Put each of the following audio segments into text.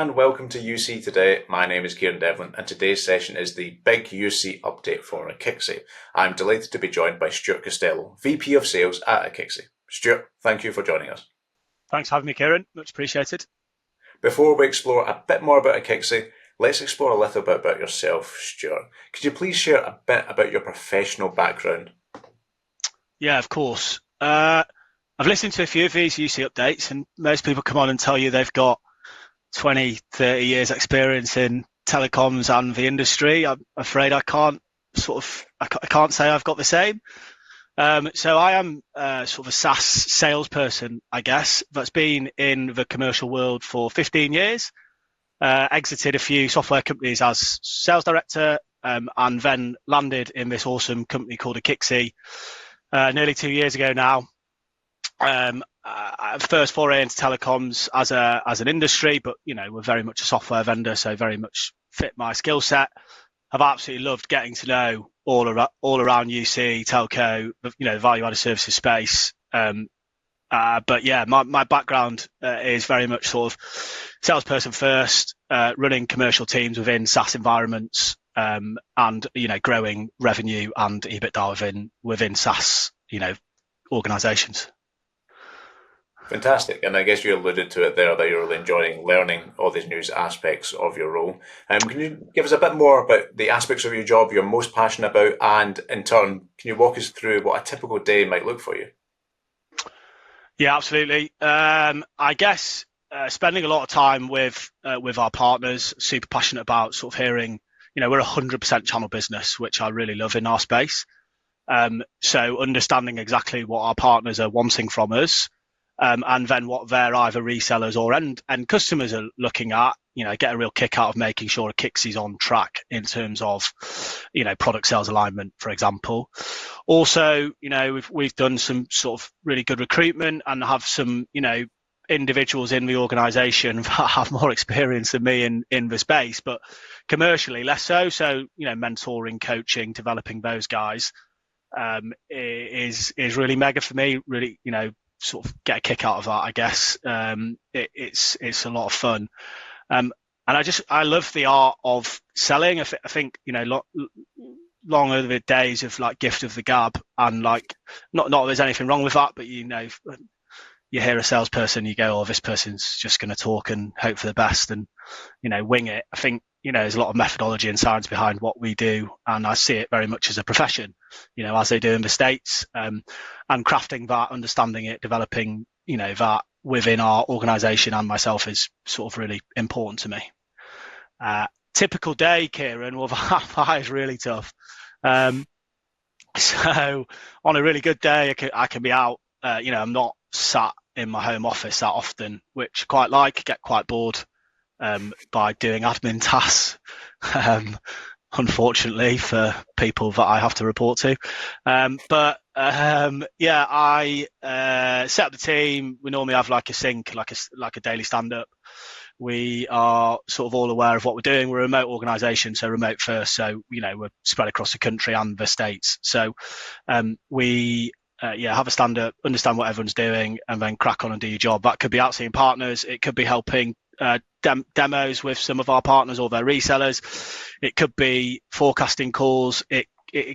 and welcome to UC Today. My name is Kieran Devlin, and today's session is the big UC update for Akixi. I'm delighted to be joined by Stuart Costello, VP of Sales at Akixi. Stuart, thank you for joining us. Thanks for having me, Kieran. Much appreciated. Before we explore a bit more about Akixi, let's explore a little bit about yourself, Stuart. Could you please share a bit about your professional background? Yeah, of course. I've listened to a few of these UC updates, and most people come on and tell you they've got 20, 30 years experience in telecoms and the industry. I'm afraid I can't say I've got the same. So I am sort of a SaaS salesperson, I guess, that's been in the commercial world for 15 years. Exited a few software companies as sales director, and then landed in this awesome company called Akixi nearly 2 years ago now. First foray into telecoms as an industry, but we're very much a software vendor, so very much fit my skill set. I've absolutely loved getting to know all around UC telco, value-added services space. But yeah, my background is very much sort of salesperson first, running commercial teams within SaaS environments, and growing revenue and EBITDA within SaaS organizations. Fantastic. And I guess you alluded to it there that you're really enjoying learning all these new aspects of your role. Can you give us a bit more about the aspects of your job you're most passionate about? And in turn, can you walk us through what a typical day might look for you? Yeah, absolutely. I guess spending a lot of time with our partners, super passionate about sort of hearing, we're 100% channel business, which I really love in our space. So understanding exactly what our partners are wanting from us, and then what their either resellers or end customers are looking at, get a real kick out of making sure Akixi's on track in terms of, product sales alignment, for example. Also, we've done some sort of really good recruitment and have some, individuals in the organization that have more experience than me in the space, but commercially less so. So, mentoring, coaching, developing those guys is really mega for me. Really, sort of get a kick out of that, I guess. It's a lot of fun. And I love the art of selling. I think, long over the days of like gift of the gab, and like not that there's anything wrong with that, but you hear a salesperson, you go, oh, this person's just going to talk and hope for the best and wing it. I think there's a lot of methodology and science behind what we do, and I see it very much as a profession, as they do in the States, and crafting that, understanding it, developing that within our organization and myself is sort of really important to me. Typical day, Kieran, well, that is really tough. So on a really good day, I can be out. I'm not sat in my home office that often, which I quite like. Get quite bored by doing admin tasks, unfortunately for people that I have to report to. But I set up the team. We normally have like a sync, like a daily stand-up. We are sort of all aware of what we're doing. We're a remote organisation, so remote first. So we're spread across the country and the States. So we have a stand-up, understand what everyone's doing, and then crack on and do your job. That could be out seeing partners. It could be helping demos with some of our partners or their resellers. It could be forecasting calls. It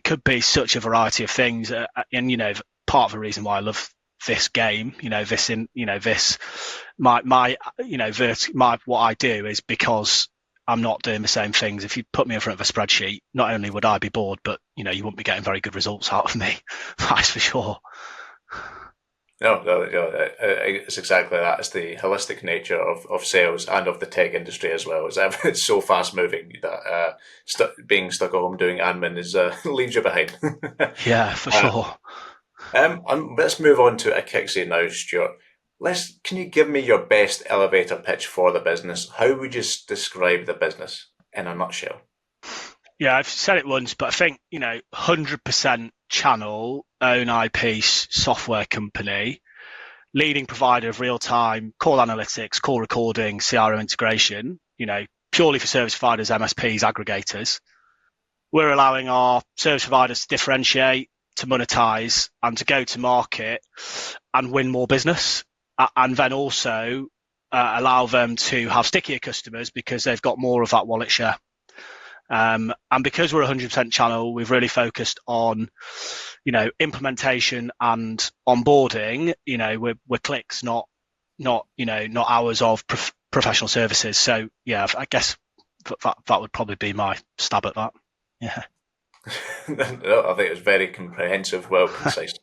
could be such a variety of things. And part of the reason why I love this game, what I do is because I'm not doing the same things. If you put me in front of a spreadsheet, not only would I be bored, but you wouldn't be getting very good results out of me. That's for sure. No, it's exactly that. It's the holistic nature of sales and of the tech industry as well. It's so fast moving that being stuck at home doing admin leaves you behind. Yeah, for sure. Let's move on to Akixi now, Stuart. Can you give me your best elevator pitch for the business? How would you describe the business in a nutshell? Yeah, I've said it once, but I think, 100% channel, own IP software company, leading provider of real-time call analytics, call recording, CRM integration, purely for service providers, MSPs, aggregators. We're allowing our service providers to differentiate, to monetize, and to go to market and win more business. And then also allow them to have stickier customers because they've got more of that wallet share. And because we're 100% channel, we've really focused on, implementation and onboarding. We're clicks, not hours of professional services. So yeah, I guess that would probably be my stab at that. Yeah. No, I think it's very comprehensive, well concise.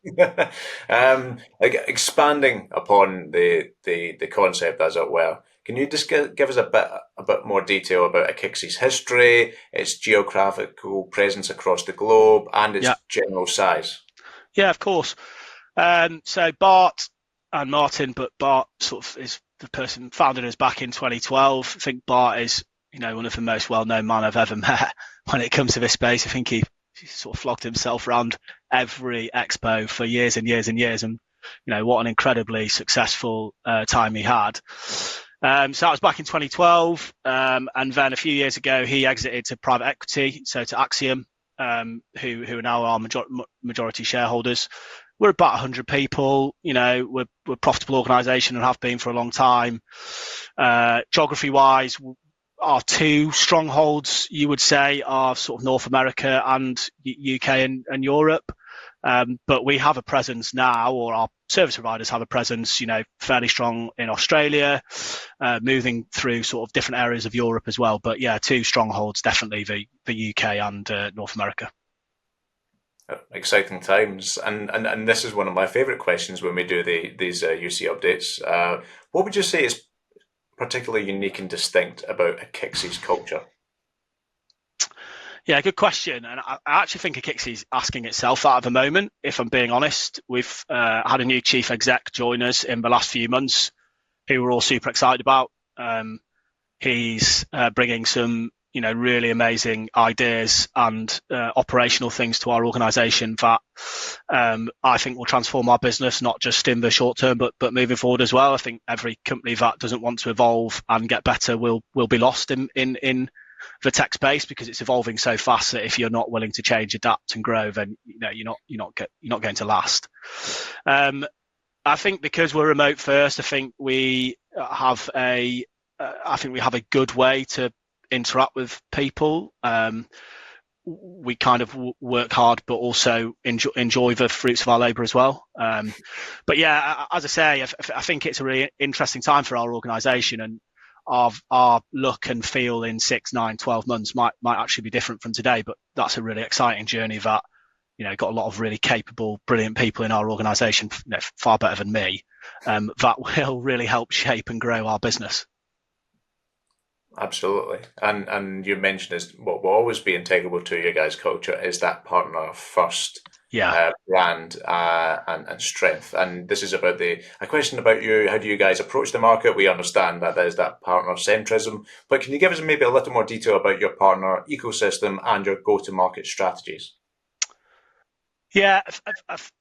Expanding upon the concept, as it were, can you just give us a bit more detail about Akixi's history, its geographical presence across the globe, and its general size? Yeah, of course. So Bart and Martin, but Bart sort of is the person founded us back in 2012. I think Bart is, one of the most well-known men I've ever met when it comes to this space. I think he sort of flogged himself around every expo for years and years and years, and what an incredibly successful time he had. So that was back in 2012, and then a few years ago he exited to private equity, so to Akixi, who are now our majority shareholders. We're about 100 people. We're a profitable organisation and have been for a long time. Geography-wise, our two strongholds, you would say, are sort of North America and UK and Europe. But we have a presence now, or our service providers have a presence, fairly strong in Australia, moving through sort of different areas of Europe as well. But yeah, two strongholds, definitely the UK and North America. Exciting times, and this is one of my favourite questions when we do these UC updates. What would you say is particularly unique and distinct about Akixi's culture? Yeah, good question. And I actually think Akixi's asking itself that at the moment, if I'm being honest. We've had a new chief exec join us in the last few months who we're all super excited about. He's bringing some, really amazing ideas and operational things to our organisation that I think will transform our business, not just in the short term, but moving forward as well. I think every company that doesn't want to evolve and get better will be lost in the tech space, because it's evolving so fast that if you're not willing to change, adapt, and grow, then you're not going to last. I think because we're remote first, I think we have a good way to interact with people. We kind of work hard, but also enjoy the fruits of our labour as well. But yeah, as I say, I think it's a really interesting time for our organisation, and our look and feel in 6, 9, 12 months might actually be different from today. But that's a really exciting journey that, got a lot of really capable, brilliant people in our organisation, far better than me, that will really help shape and grow our business. Absolutely, and you mentioned is what will always be integral to your guys' culture is that partner first brand and strength. And this is about a question about you. How do you guys approach the market? We understand that there's that partner centrism, but can you give us maybe a little more detail about your partner ecosystem and your go-to-market strategies? Yeah,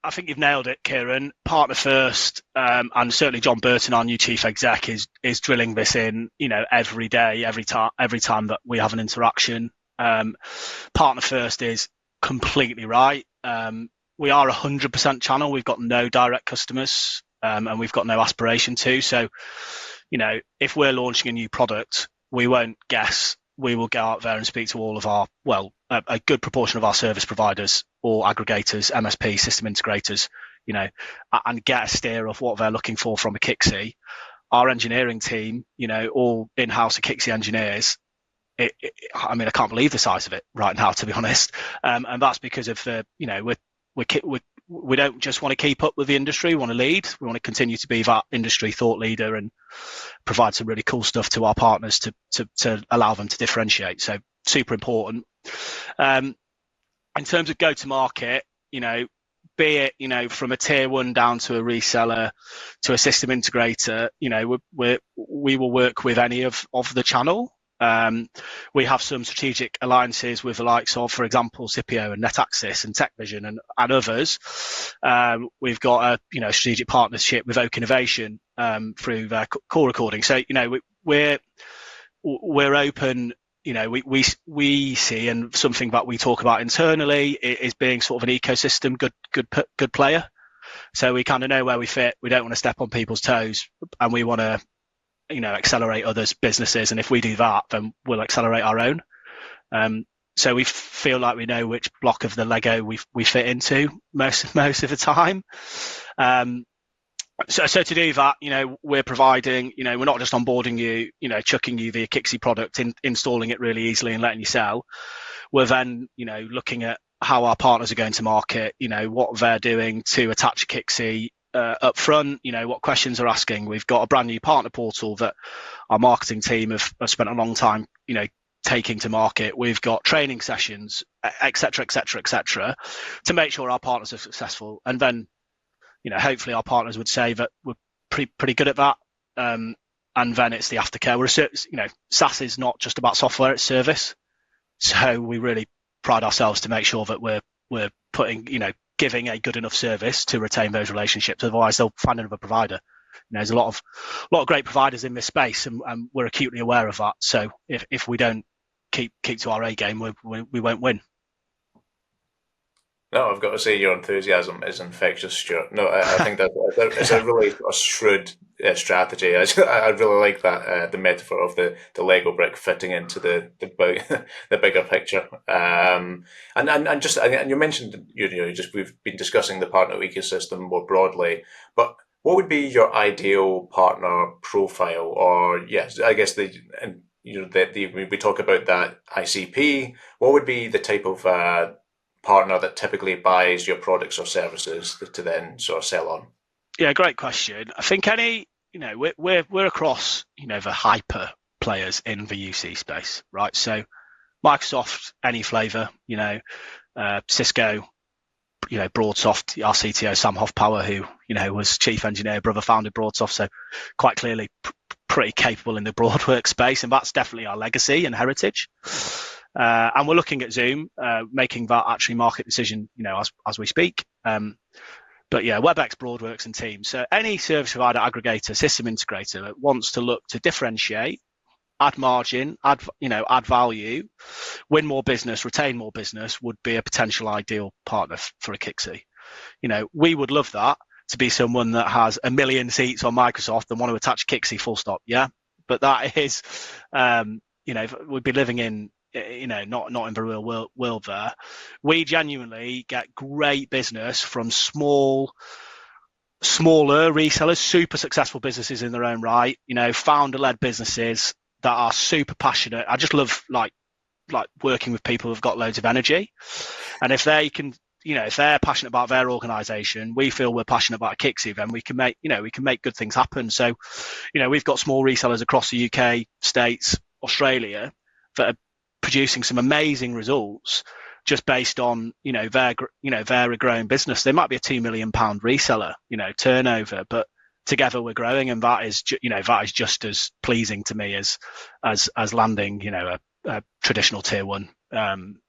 I think you've nailed it, Kieran. Partner first, and certainly John Burton, our new chief exec, is drilling this in, every day, every time that we have an interaction. Partner first is completely right. We are 100% channel. We've got no direct customers, and we've got no aspiration to. So, if we're launching a new product, we won't guess. We will go out there and speak to all of our, a good proportion of our service providers or aggregators, MSPs, system integrators, and get a steer of what they're looking for from Akixi. Our engineering team, all in-house Akixi engineers, I can't believe the size of it right now, to be honest. And that's because of the, we don't just want to keep up with the industry. We want to lead. We want to continue to be that industry thought leader and provide some really cool stuff to our partners to allow them to differentiate. So super important. In terms of go to market, be it, from a tier one down to a reseller to a system integrator, we will work with any of the channel. We have some strategic alliances with the likes of, for example, Scipio and NetAxis and TechVision and others. We've got a strategic partnership with Oak Innovation through their call recording. So we're open. We see, and something that we talk about internally is being sort of an ecosystem good player. So we kind of know where we fit. We don't want to step on people's toes, and we want to accelerate others' businesses, and if we do that, then we'll accelerate our own. So we feel like we know which block of the Lego we fit into most of the time. So to do that, we're providing, we're not just onboarding you, chucking you the Akixi product, installing it really easily and letting you sell. We're then, looking at how our partners are going to market, what they're doing to attach Akixi up front, what questions they're asking. We've got a brand new partner portal that our marketing team have spent a long time, taking to market. We've got training sessions, et cetera, to make sure our partners are successful. And then, hopefully our partners would say that we're pretty good at that. And then it's the aftercare. SaaS is not just about software, it's service. So we really pride ourselves to make sure that we're putting, giving a good enough service to retain those relationships. Otherwise, they'll find another provider. There's a lot of great providers in this space, and we're acutely aware of that. So if we don't keep to our A game, we won't win. No, I've got to say your enthusiasm is infectious, Stuart. No, I think that it's a really shrewd strategy. I really like that the metaphor of the Lego brick fitting into the bigger picture. And you mentioned we've been discussing the partner ecosystem more broadly, but what would be your ideal partner profile? Or yes, I guess we talk about that ICP. What would be the type of partner that typically buys your products or services to then sort of sell on? Yeah, great question. I think we're across the hyper players in the UC space, right? So Microsoft, any flavor, Cisco, Broadsoft, our CTO Sam Hoffpower, who was chief engineer, brother founded Broadsoft, so quite clearly pretty capable in the Broadwork space, and that's definitely our legacy and heritage. And we're looking at Zoom, making that actually market decision, as we speak. But yeah, WebEx, Broadworks, and Teams. So any service provider, aggregator, system integrator that wants to look to differentiate, add margin, add value, win more business, retain more business, would be a potential ideal partner for Akixi. We would love that to be someone that has 1 million seats on Microsoft and want to attach Akixi, full stop. Yeah, but that is, we'd be living in, not in the real world there. We genuinely get great business from smaller resellers, super successful businesses in their own right, founder-led businesses that are super passionate. I just love like working with people who've got loads of energy. And if they can, if they're passionate about their organization, we feel we're passionate about Akixi, then we can make good things happen. So, we've got small resellers across the UK, States, Australia that are producing some amazing results just based on their growing business. They might be a £2 million reseller, turnover, but together we're growing, and that is just as pleasing to me as landing a traditional tier one,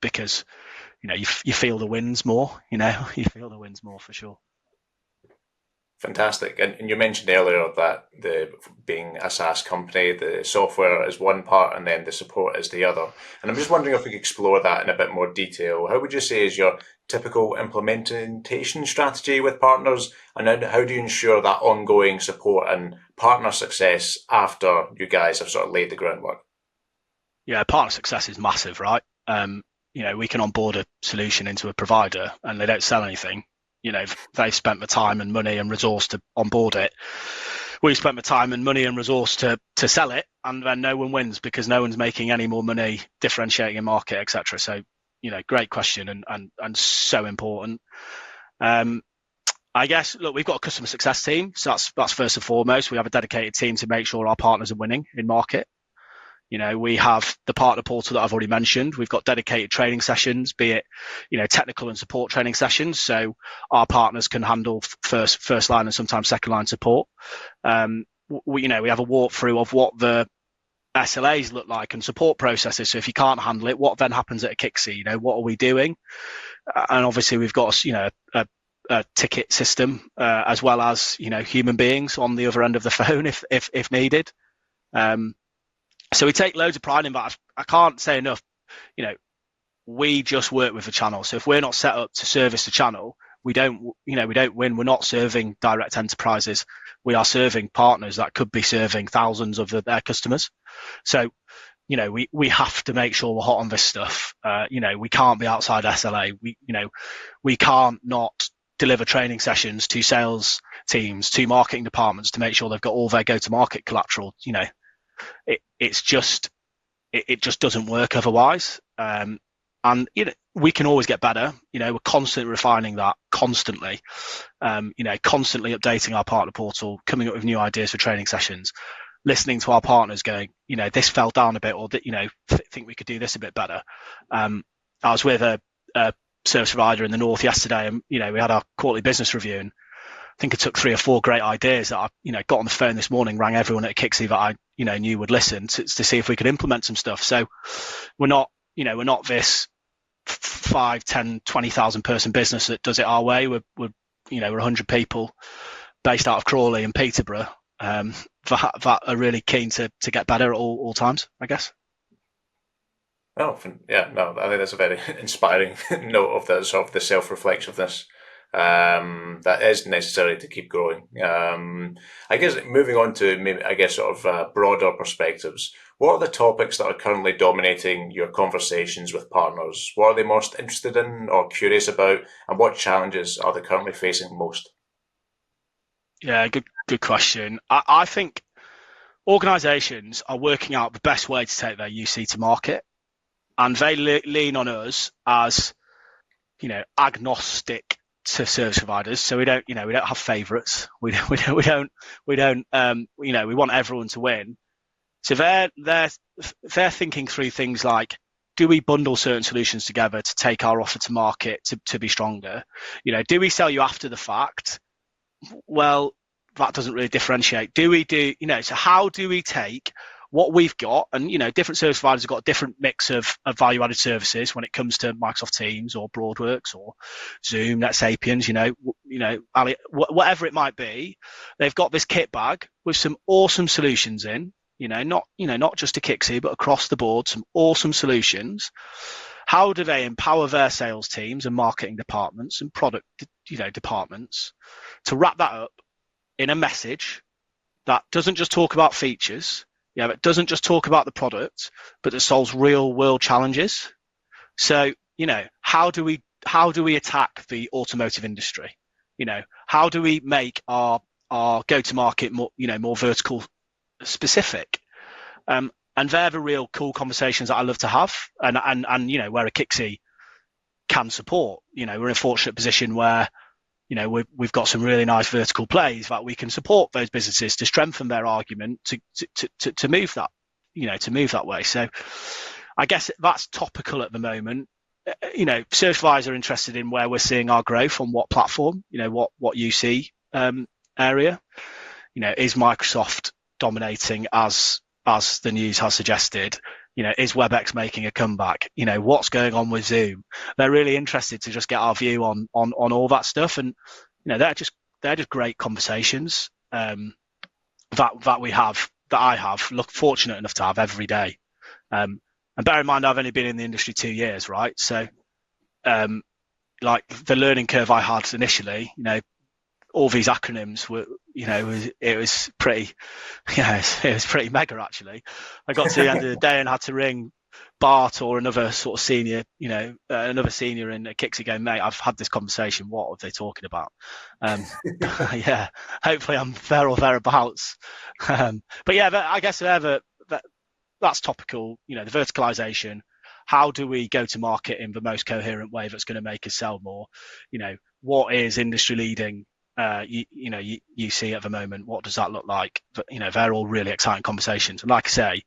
because you feel the wins more. You feel the wins more for sure. Fantastic. And you mentioned earlier that being a SaaS company, the software is one part and then the support is the other. And I'm just wondering if we could explore that in a bit more detail. How would you say is your typical implementation strategy with partners? And how do you ensure that ongoing support and partner success after you guys have sort of laid the groundwork? Yeah, partner success is massive, right? We can onboard a solution into a provider and they don't sell anything. They've spent the time and money and resource to onboard it. We've spent the time and money and resource to sell it, and then no one wins because no one's making any more money differentiating in market, etc. So, great question and so important. I guess, look, we've got a customer success team, so that's first and foremost. We have a dedicated team to make sure our partners are winning in market. We have the partner portal that I've already mentioned. We've got dedicated training sessions, be it, technical and support training sessions. So our partners can handle first line and sometimes second line support. We have a walkthrough of what the SLAs look like and support processes. So if you can't handle it, what then happens at Akixi? What are we doing? And obviously we've got, a ticket system, as well as, human beings on the other end of the phone if needed. So we take loads of pride in that. I can't say enough, we just work with the channel. So if we're not set up to service the channel, we don't win. We're not serving direct enterprises. We are serving partners that could be serving thousands of their customers. So, we have to make sure we're hot on this stuff. We can't be outside SLA. We can't not deliver training sessions to sales teams, to marketing departments to make sure they've got all their go-to-market collateral. It just doesn't work otherwise. And we can always get better. We're constantly refining that, constantly updating our partner portal, coming up with new ideas for training sessions, listening to our partners going, this fell down a bit, or think we could do this a bit better. I was with a service provider in the north yesterday, and we had our quarterly business review, and I think I took 3 or 4 great ideas that I got on the phone this morning, rang everyone at Akixi that I knew would listen to see if we could implement some stuff. So we're not this 5, 10, 20,000 person business that does it our way. We're 100 people based out of Crawley and Peterborough that are really keen to get better at all times, I guess. Oh, yeah, no, I think that's a very inspiring note of the sort of the self-reflexiveness that is necessary to keep growing. I guess moving on to maybe, sort of broader perspectives, what are the topics that are currently dominating your conversations with partners? What are they most interested in or curious about, and what challenges are they currently facing most? Yeah, good question. I think organisations are working out the best way to take their UC to market, and they lean on us as agnostic to service providers. So we don't have favourites. We want everyone to win. So they're thinking through things like, do we bundle certain solutions together to take our offer to market to be stronger? Do we sell you after the fact? Well, that doesn't really differentiate. So how do we take what we've got, and different service providers have got a different mix of value-added services when it comes to Microsoft Teams or Broadworks or Zoom, NetSapiens, whatever it might be. They've got this kit bag with some awesome solutions in, not just Akixi, but across the board, some awesome solutions. How do they empower their sales teams and marketing departments and product, departments to wrap that up in a message that doesn't just talk about features, it doesn't just talk about the product, but that solves real world challenges. So, how do we attack the automotive industry? How do we make our go-to-market more vertical specific? And they're the real cool conversations that I love to have, and where Akixi can support. We're in a fortunate position where we've got some really nice vertical plays that we can support those businesses to strengthen their argument to move that, to move that way. So I guess that's topical at the moment. Service providers are interested in where we're seeing our growth, on what platform, what UC area. Is Microsoft dominating as the news has suggested? Is WebEx making a comeback? What's going on with Zoom? They're really interested to just get our view on all that stuff, and they're just great conversations that I have fortunate enough to have every day. And bear in mind, I've only been in the industry 2 years, right? So, like the learning curve I had initially, all these acronyms were, it was pretty mega actually. I got to the end of the day and had to ring Bart or another sort of senior, another senior in Akixi going, mate, I've had this conversation. What are they talking about? Yeah, hopefully I'm there or thereabouts. But yeah, I guess that's topical. The verticalization. How do we go to market in the most coherent way that's going to make us sell more? What is industry leading? You see at the moment, what does that look like? But they're all really exciting conversations, and like I say,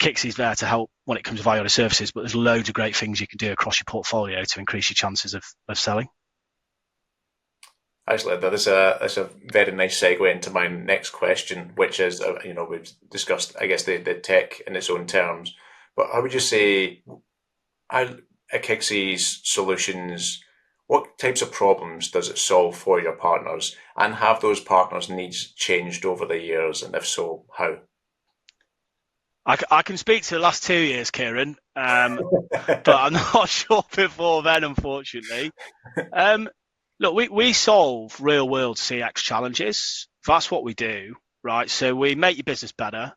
Kixi's there to help when it comes to value-added services, but there's loads of great things you can do across your portfolio to increase your chances of selling. Actually, that's a very nice segue into my next question, which is, we've discussed, I guess, the tech in its own terms, but how would you say Akixi's solutions, what types of problems does it solve for your partners, and have those partners' needs changed over the years, and if so, how? I can speak to the last 2 years, Kieran, but I'm not sure before then, unfortunately. Look, we solve real world CX challenges. That's what we do, right? So we make your business better.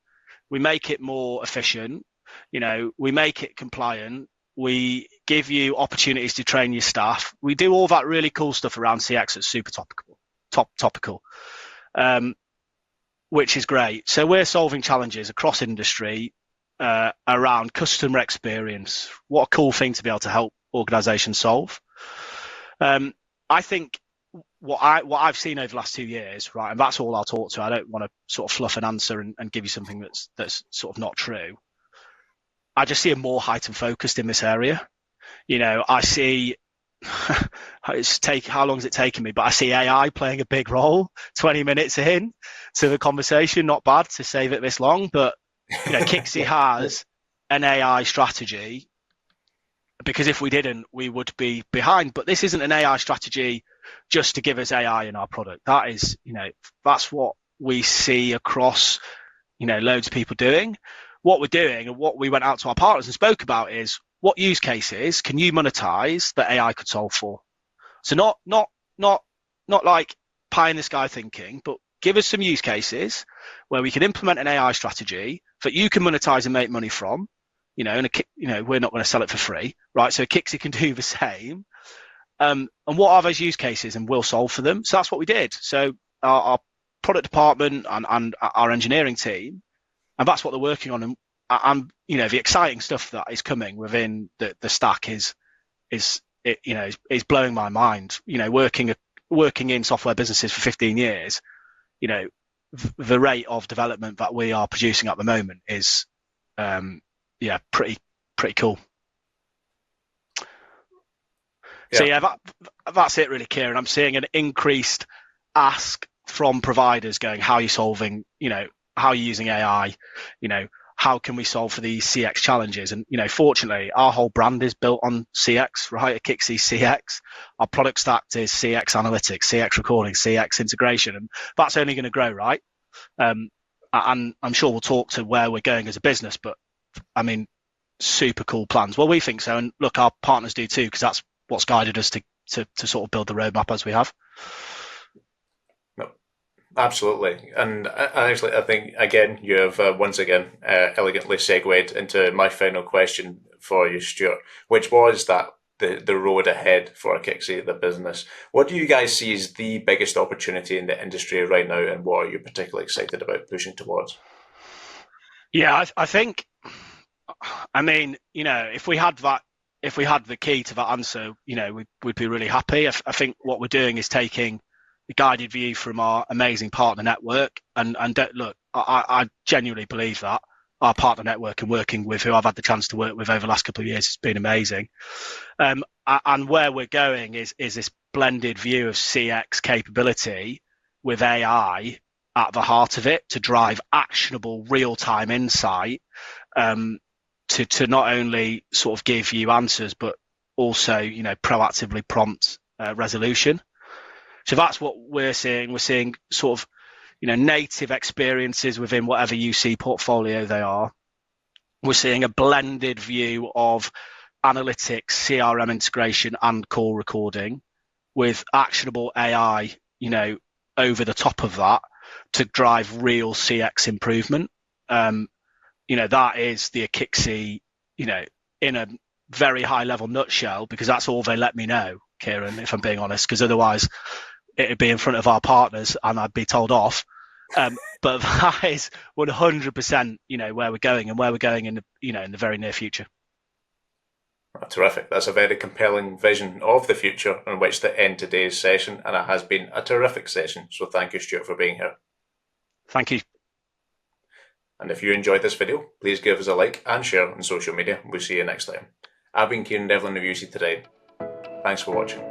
We make it more efficient. We make it compliant. We give you opportunities to train your staff. We do all that really cool stuff around CX that's super topical, which is great. So we're solving challenges across industry around customer experience. What a cool thing to be able to help organizations solve. I think what I've seen over the last 2 years, right, and that's all I'll talk to. I don't want to sort of fluff an answer and give you something that's sort of not true. I just see a more heightened focus in this area. I see how long has it taken me, but I see AI playing a big role 20 minutes in to the conversation. Not bad to save it this long, but Kixi has an AI strategy, because if we didn't, we would be behind. But this isn't an AI strategy just to give us AI in our product. That is, that's what we see across, loads of people doing. What we're doing and what we went out to our partners and spoke about is, what use cases can you monetize that AI could solve for? So not like pie in the sky thinking, but give us some use cases where we can implement an AI strategy that you can monetize and make money from. And we're not going to sell it for free, right? So Akixi can do the same. And what are those use cases, and we'll solve for them. So that's what we did. So our product department and our engineering team, and that's what they're working on. And the exciting stuff that is coming within the stack is blowing my mind. Working in software businesses for 15 years, the rate of development that we are producing at the moment is pretty cool. So that's it really, Kieran. I'm seeing an increased ask from providers going, how are you solving, how are you using AI? How can we solve for these CX challenges? And, fortunately, our whole brand is built on CX, right? Akixi CX. Our product stack is CX analytics, CX recording, CX integration. And that's only going to grow, right? And I'm sure we'll talk to where we're going as a business, but I mean, super cool plans. Well, we think so. And look, our partners do too, because that's what's guided us to sort of build the roadmap as we have. No, absolutely. And actually, I think, again, you have once again elegantly segued into my final question for you, Stuart, which was that the road ahead for Akixi, the business. What do you guys see as the biggest opportunity in the industry right now, and what are you particularly excited about pushing towards? Yeah, I think, I mean, if we had the key to that answer, we'd be really happy. I think what we're doing is taking the guided view from our amazing partner network, and look, I genuinely believe that our partner network and working with who I've had the chance to work with over the last couple of years has been amazing. And where we're going is this blended view of CX capability with AI at the heart of it to drive actionable real-time insight, to not only sort of give you answers, but also, proactively prompt resolution. So that's what we're seeing. We're seeing sort of, native experiences within whatever UC portfolio they are. We're seeing a blended view of analytics, CRM integration, and call recording with actionable AI, over the top of that to drive real CX improvement. That is the Akixi, in a very high level nutshell, because that's all they let me know, Kieran, if I'm being honest, because otherwise it'd be in front of our partners and I'd be told off. But that is 100%, where we're going, and where we're going in the very near future. Terrific. That's a very compelling vision of the future on which to end today's session, and it has been a terrific session. So thank you, Stuart, for being here. Thank you. And if you enjoyed this video, please give us a like and share on social media. We'll see you next time. I've been Kieran Devlin of UC Today. Thanks for watching.